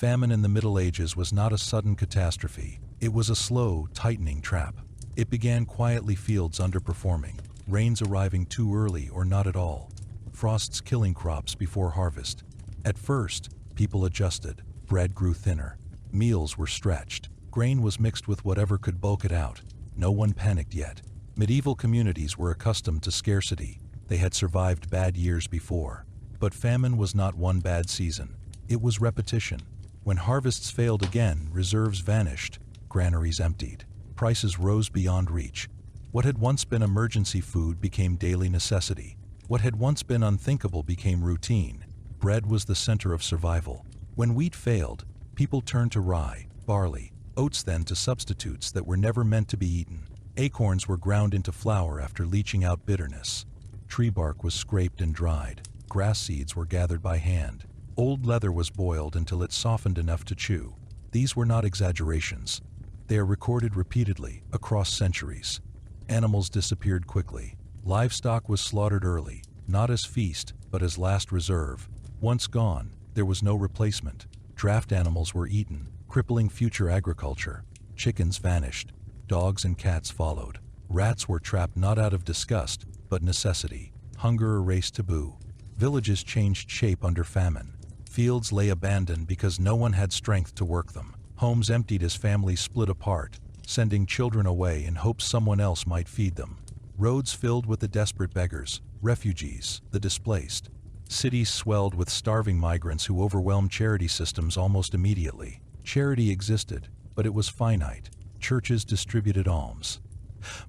Famine in the Middle Ages was not a sudden catastrophe. It was a slow, tightening trap. It began quietly, fields underperforming, rains arriving too early or not at all, frosts killing crops before harvest. At first, people adjusted. Bread grew thinner. Meals were stretched. Grain was mixed with whatever could bulk it out. No one panicked yet. Medieval communities were accustomed to scarcity. They had survived bad years before. But famine was not one bad season. It was repetition. When harvests failed again, reserves vanished, granaries emptied. Prices rose beyond reach. What had once been emergency food became daily necessity. What had once been unthinkable became routine. Bread was the center of survival. When wheat failed, people turned to rye, barley, oats, then to substitutes that were never meant to be eaten. Acorns were ground into flour after leaching out bitterness. Tree bark was scraped and dried. Grass seeds were gathered by hand. Old leather was boiled until it softened enough to chew. These were not exaggerations. They are recorded repeatedly across centuries. Animals disappeared quickly. Livestock was slaughtered early, not as feast, but as last reserve. Once gone, there was no replacement. Draft animals were eaten, crippling future agriculture. Chickens vanished. Dogs and cats followed. Rats were trapped not out of disgust, but necessity. Hunger erased taboo. Villages changed shape under famine. Fields lay abandoned because no one had strength to work them. Homes emptied as families split apart, sending children away in hopes someone else might feed them. Roads filled with the desperate beggars, refugees, the displaced. Cities swelled with starving migrants who overwhelmed charity systems almost immediately. Charity existed, but it was finite. Churches distributed alms.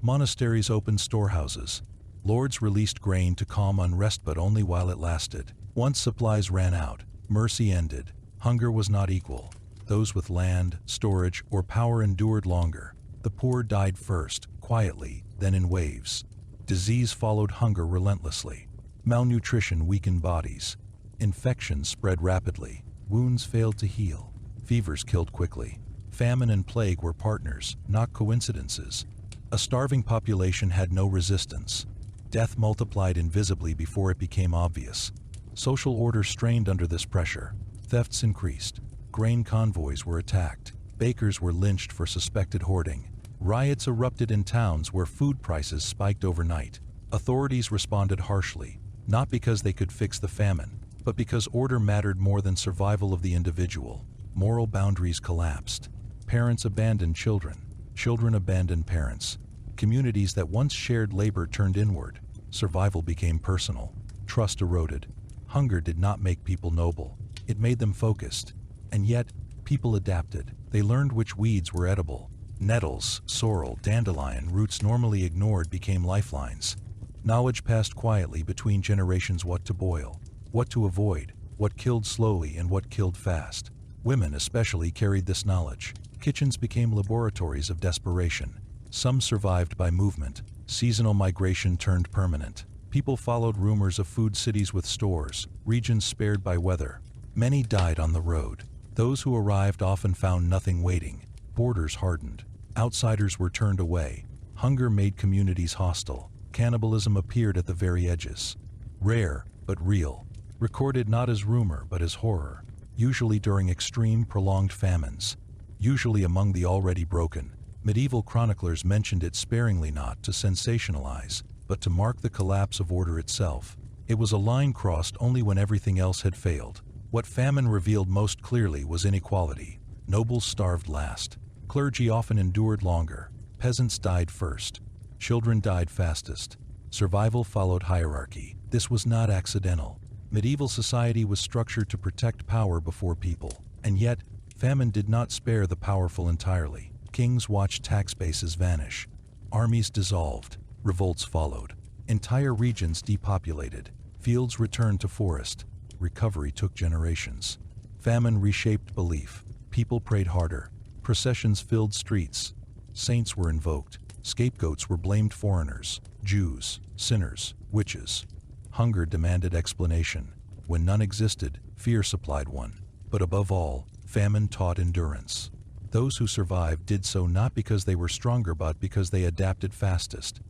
Monasteries opened storehouses. Lords released grain to calm unrest, but only while it lasted. Once supplies ran out, mercy ended. Hunger was not equal. Those with land, storage, or power endured longer. The poor died first, quietly, then in waves. Disease followed hunger relentlessly. Malnutrition weakened bodies. Infections spread rapidly. Wounds failed to heal. Fevers killed quickly. Famine and plague were partners, not coincidences. A starving population had no resistance. Death multiplied invisibly before it became obvious. Social order strained under this pressure. Thefts increased. Grain convoys were attacked. Bakers were lynched for suspected hoarding. Riots erupted in towns where food prices spiked overnight. Authorities responded harshly, not because they could fix the famine, but because order mattered more than survival of the individual. Moral boundaries collapsed. Parents abandoned children. Children abandoned parents. Communities that once shared labor turned inward. Survival became personal. Trust eroded. Hunger did not make people noble. It made them focused. And yet, people adapted. They learned which weeds were edible. Nettles, sorrel, dandelion, roots normally ignored became lifelines. Knowledge passed quietly between generations: what to boil, what to avoid, what killed slowly and what killed fast. Women especially carried this knowledge. Kitchens became laboratories of desperation. Some survived by movement. Seasonal migration turned permanent. People followed rumors of food cities with stores, regions spared by weather. Many died on the road. Those who arrived often found nothing waiting. Borders hardened. Outsiders were turned away. Hunger made communities hostile. Cannibalism appeared at the very edges. Rare, but real. Recorded not as rumor, but as horror. Usually during extreme, prolonged famines. Usually among the already broken. Medieval chroniclers mentioned it sparingly, not to sensationalize, but to mark the collapse of order itself. It was a line crossed only when everything else had failed. What famine revealed most clearly was inequality. Nobles starved last. Clergy often endured longer. Peasants died first. Children died fastest. Survival followed hierarchy. This was not accidental. Medieval society was structured to protect power before people. And yet, famine did not spare the powerful entirely. Kings watched tax bases vanish. Armies dissolved. Revolts followed. Entire regions depopulated. Fields returned to forest. Recovery took generations. Famine reshaped belief. People prayed harder. Processions filled streets. Saints were invoked. Scapegoats were blamed: foreigners, Jews, sinners, witches. Hunger demanded explanation. When none existed, fear supplied one. But above all, famine taught endurance. Those who survived did so not because they were stronger, but because they adapted fastest.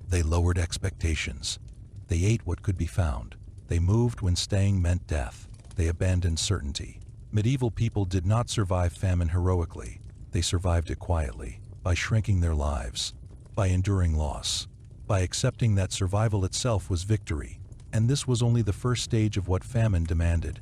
They lowered expectations. They ate what could be found. They moved when staying meant death. They abandoned certainty. Medieval people did not survive famine heroically. They survived it quietly, by shrinking their lives, by enduring loss, by accepting that survival itself was victory. And this was only the first stage of what famine demanded.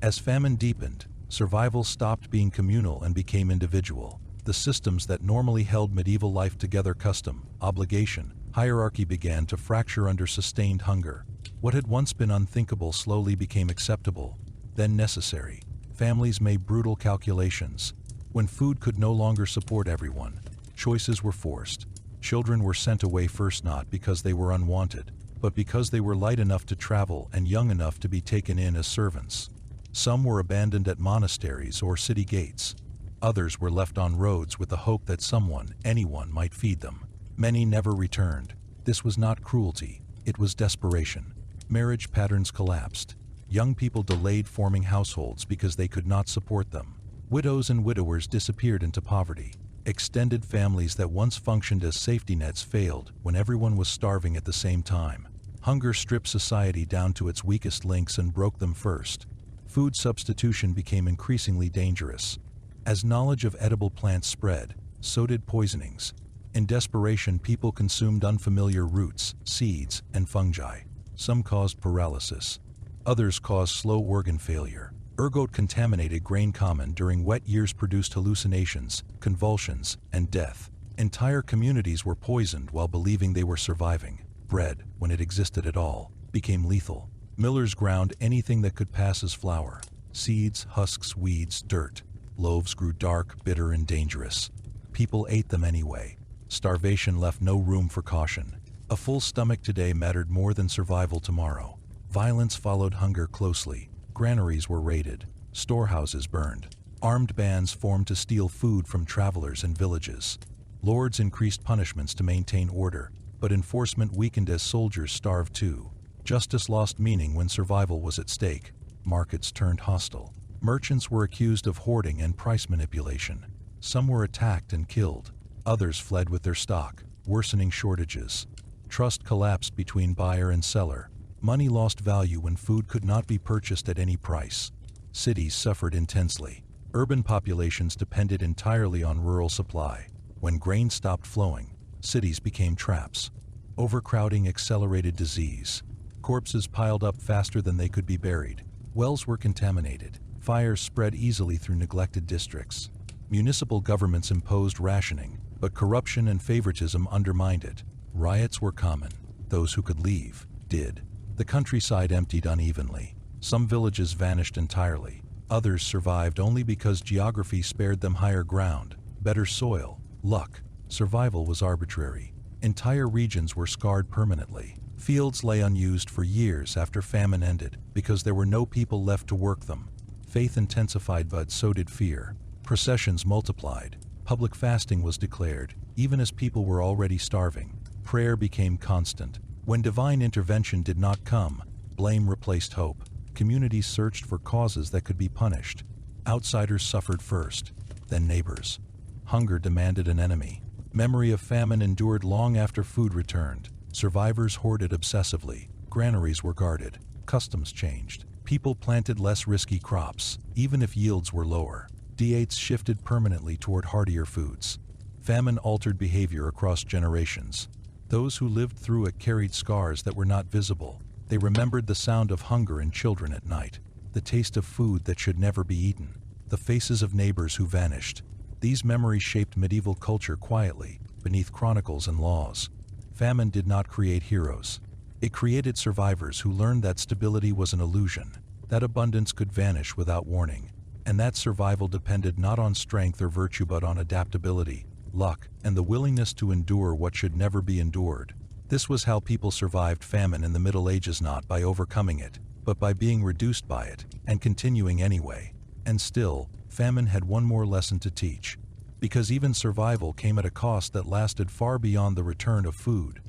As famine deepened, survival stopped being communal and became individual. The systems that normally held medieval life together, custom, obligation, hierarchy, began to fracture under sustained hunger. What had once been unthinkable slowly became acceptable, then necessary. Families made brutal calculations. When food could no longer support everyone, choices were forced. Children were sent away first, not because they were unwanted, but because they were light enough to travel and young enough to be taken in as servants. Some were abandoned at monasteries or city gates. Others were left on roads with the hope that someone, anyone, might feed them. Many never returned. This was not cruelty, it was desperation. Marriage patterns collapsed. Young people delayed forming households because they could not support them. Widows and widowers disappeared into poverty. Extended families that once functioned as safety nets failed when everyone was starving at the same time. Hunger stripped society down to its weakest links and broke them first. Food substitution became increasingly dangerous. As knowledge of edible plants spread, so did poisonings. In desperation, people consumed unfamiliar roots, seeds, and fungi. Some caused paralysis. Others caused slow organ failure. Ergot contaminated grain common during wet years produced hallucinations, convulsions, and death. Entire communities were poisoned while believing they were surviving. Bread, when it existed at all, became lethal. Millers ground anything that could pass as flour. Seeds, husks, weeds, dirt. Loaves grew dark, bitter, and dangerous. People ate them anyway. Starvation left no room for caution. A full stomach today mattered more than survival tomorrow. Violence followed hunger closely. Granaries were raided. Storehouses burned. Armed bands formed to steal food from travelers and villages. Lords increased punishments to maintain order, but enforcement weakened as soldiers starved too. Justice lost meaning when survival was at stake. Markets turned hostile. Merchants were accused of hoarding and price manipulation. Some were attacked and killed. Others fled with their stock, worsening shortages. Trust collapsed between buyer and seller. Money lost value when food could not be purchased at any price. Cities suffered intensely. Urban populations depended entirely on rural supply. When grain stopped flowing, cities became traps. Overcrowding accelerated disease. Corpses piled up faster than they could be buried. Wells were contaminated. Fires spread easily through neglected districts. Municipal governments imposed rationing, but corruption and favoritism undermined it. Riots were common. Those who could leave did. The countryside emptied unevenly. Some villages vanished entirely. Others survived only because geography spared them higher ground, better soil, luck. Survival was arbitrary. Entire regions were scarred permanently. Fields lay unused for years after famine ended because there were no people left to work them. Faith intensified, but so did fear. Processions multiplied. Public fasting was declared, even as people were already starving. Prayer became constant. When divine intervention did not come, blame replaced hope. Communities searched for causes that could be punished. Outsiders suffered first, then neighbors. Hunger demanded an enemy. Memory of famine endured long after food returned. Survivors hoarded obsessively. Granaries were guarded. Customs changed. People planted less risky crops, even if yields were lower. Diets shifted permanently toward hardier foods. Famine altered behavior across generations. Those who lived through it carried scars that were not visible. They remembered the sound of hunger in children at night, the taste of food that should never be eaten, the faces of neighbors who vanished. These memories shaped medieval culture quietly, beneath chronicles and laws. Famine did not create heroes. It created survivors who learned that stability was an illusion, that abundance could vanish without warning, and that survival depended not on strength or virtue but on adaptability, luck, and the willingness to endure what should never be endured. This was how people survived famine in the Middle Ages, not by overcoming it, but by being reduced by it and continuing anyway. And still, famine had one more lesson to teach, because even survival came at a cost that lasted far beyond the return of food.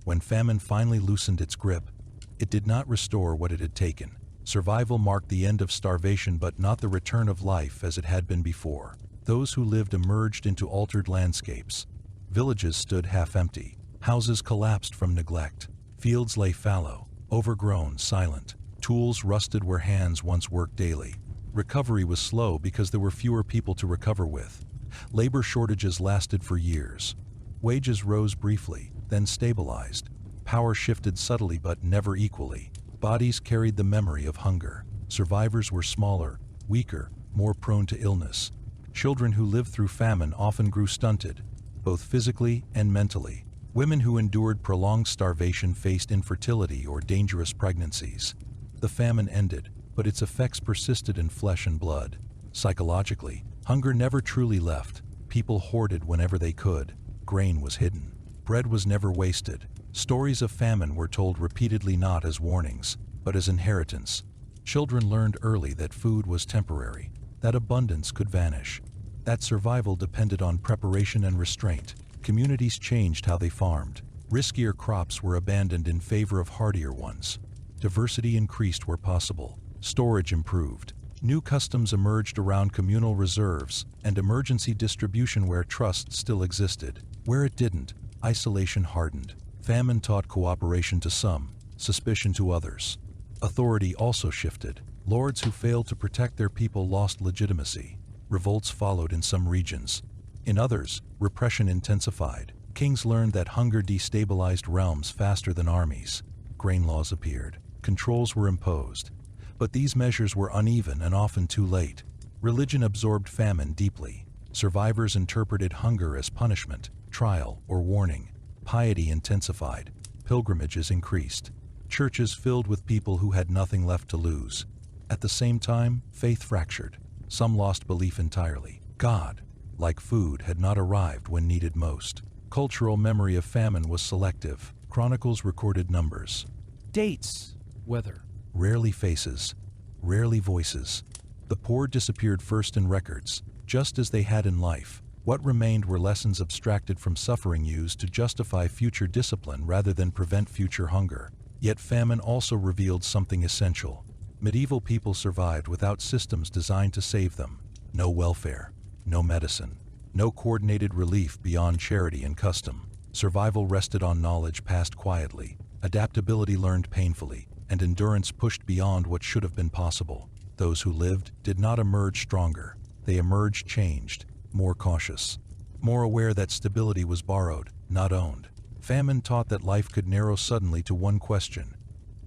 When famine finally loosened its grip, it did not restore what it had taken. Survival marked the end of starvation, but not the return of life as it had been before. Those who lived emerged into altered landscapes. Villages stood half empty. Houses collapsed from neglect. Fields lay fallow, overgrown, silent. Tools rusted where hands once worked daily. Recovery was slow because there were fewer people to recover with. Labor shortages lasted for years. Wages rose briefly, then stabilized. Power shifted subtly but never equally. Bodies carried the memory of hunger. Survivors were smaller, weaker, more prone to illness. Children who lived through famine often grew stunted, both physically and mentally. Women who endured prolonged starvation faced infertility or dangerous pregnancies. The famine ended, but its effects persisted in flesh and blood. Psychologically, hunger never truly left. People hoarded whenever they could. Grain was hidden. Bread was never wasted. Stories of famine were told repeatedly, not as warnings, but as inheritance. Children learned early that food was temporary, that abundance could vanish, that survival depended on preparation and restraint. Communities changed how they farmed. Riskier crops were abandoned in favor of hardier ones. Diversity increased where possible. Storage improved. New customs emerged around communal reserves and emergency distribution where trust still existed. Where it didn't, isolation hardened. Famine taught cooperation to some, suspicion to others. Authority also shifted. Lords who failed to protect their people lost legitimacy. Revolts followed in some regions. In others, repression intensified. Kings learned that hunger destabilized realms faster than armies. Grain laws appeared. Controls were imposed. But these measures were uneven and often too late. Religion absorbed famine deeply. Survivors interpreted hunger as punishment, trial, or warning. Piety intensified. Pilgrimages increased. Churches filled with people who had nothing left to lose. At the same time, faith fractured. Some lost belief entirely. God, like food, had not arrived when needed most. Cultural memory of famine was selective. Chronicles recorded numbers. Dates. Weather. Rarely faces. Rarely voices. The poor disappeared first in records, just as they had in life. What remained were lessons abstracted from suffering, used to justify future discipline rather than prevent future hunger. Yet famine also revealed something essential. Medieval people survived without systems designed to save them. No welfare, no medicine, no coordinated relief beyond charity and custom. Survival rested on knowledge passed quietly, adaptability learned painfully, and endurance pushed beyond what should have been possible. Those who lived did not emerge stronger. They emerged changed, more cautious, more aware that stability was borrowed, not owned. Famine taught that life could narrow suddenly to one question: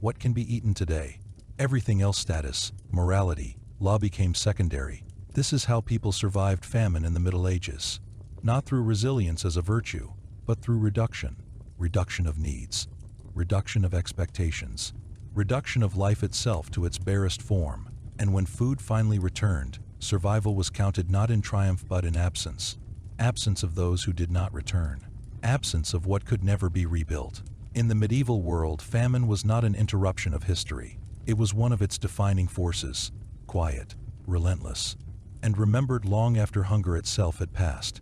what can be eaten today? Everything else, status, morality, law, became secondary. This is how people survived famine in the Middle Ages. Not through resilience as a virtue, but through reduction. Reduction of needs, reduction of expectations, reduction of life itself to its barest form. And when food finally returned, survival was counted not in triumph but in absence. Absence of those who did not return. Absence of what could never be rebuilt. In the medieval world, famine was not an interruption of history. It was one of its defining forces, quiet, relentless, and remembered long after hunger itself had passed.